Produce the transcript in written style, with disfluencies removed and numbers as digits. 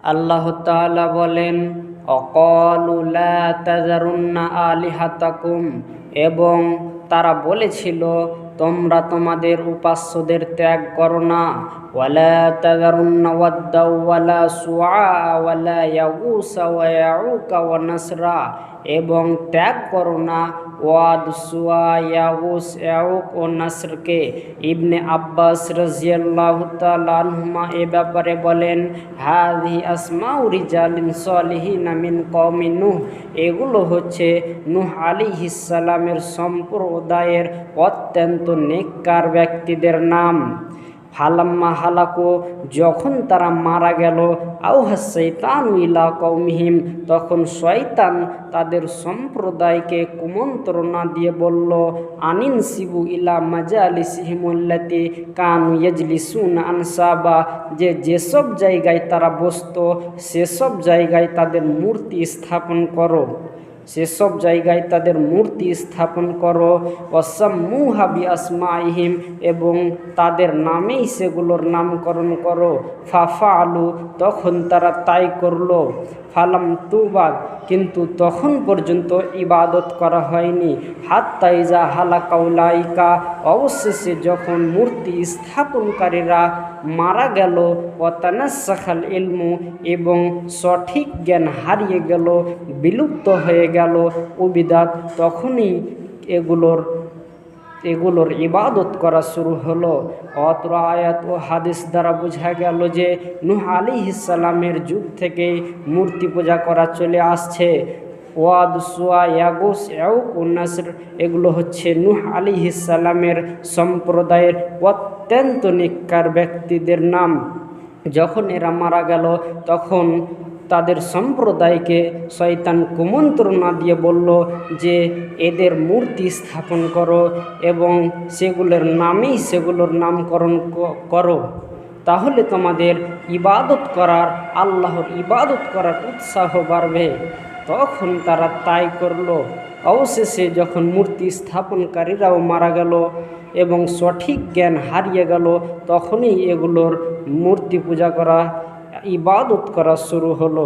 আল্লাহ তাআলা বলেন, অকালু লা তাযারুন্না আলিহাতাকুম, এবং তারা বলেছিল তোমরা তোমাদের উপাস্যদের ত্যাগ করো না। ওয়ালা তাযারুন্না ওয়াদ্দা ওয়ালা সুআ ওয়ালা ইয়াগুসা ওয়া ইয়াউকা ওয়া নাসরা, এবং ত্যাগ করো না ওয়াদ, সুয়া, ইয়াগুস, ইয়াউক ও নাসরকে। ইবনে আব্বাস রাদিয়াল্লাহু তাআলা আনহুমা এ ব্যাপারে বলেন, হাযিহি আসমাউ রিজালিন সালিহিনা মিন কওমি নূহ, এগুলো হচ্ছে নূহ আলাইহিস সালামের সম্প্রদায়ের অত্যন্ত নেককার ব্যক্তিদের নাম। ফালাম্মা হালাকু, যখন তারা মারা গেল, আওহাস শাইতানু ইলা কওমিহিম, তখন শয়তান তাদের সম্প্রদায়কে কুমন্ত্রণা দিয়ে বলল, আনিনসিবু ইলা মাজালিসিহিমুল্লাতি কানু ইয়াজলিসুনা আনসাবা, যেসব জায়গায় তারা বসতো সেসব জায়গায় তাদের মূর্তি স্থাপন করো, সেসব জায়গায় তাদের মূর্তি স্থাপন করো। ওয়াসাম্মুহা বিআসমাইহিম, এবং তাদের নামেই সেগুলোর নামকরণ করো। ফাফআলু, তখন তারা তাই করলো। ফালাম তুবাদ, কিন্তু তখন পর্যন্ত ইবাদত করা হয়নি। হাত্তা ইজা হালাকা উলাইকা, অবশেষে যখন মূর্তি স্থাপনকারীরা মারা গেল, ওয়াতানাসাখাল ইলমু, এবং সঠিক জ্ঞান হারিয়ে গেল, বিলুপ্ত হয়ে গেল, উবিদাত, তখনই এগুলোর ইবাদত করা শুরু হলো। অত্র আয়াত ও হাদিস দ্বারা বোঝা গেল যে নূহ আলাইহিস সালামের যুগ থেকেই মূর্তি পূজা করা চলে আসছে। ওয়াদ, সুয়া, ইয়াগুস, ইয়াউক ও নাসর, এগুলো হচ্ছে নূহ আলাইহিস সালামের সম্প্রদায়ের অত্যন্ত নেককার ব্যক্তিদের নাম। যখন এরা মারা গেল তখন তাদের সম্প্রদায়কে শয়তান কুমন্ত্রণা দিয়ে বলল যে এদের মূর্তি স্থাপন করো এবং সেগুলোর নামকরণ করো, তাহলে তোমাদের আল্লাহর ইবাদত করার উৎসাহ বাড়বে। তখন তারা তাই করল। অবশেষে যখন মূর্তি স্থাপনকারীরাও মারা গেল এবং সঠিক জ্ঞান হারিয়ে গেল, তখনই এগুলোর মূর্তি পূজা করা, ইবাদত করা শুরু হলো।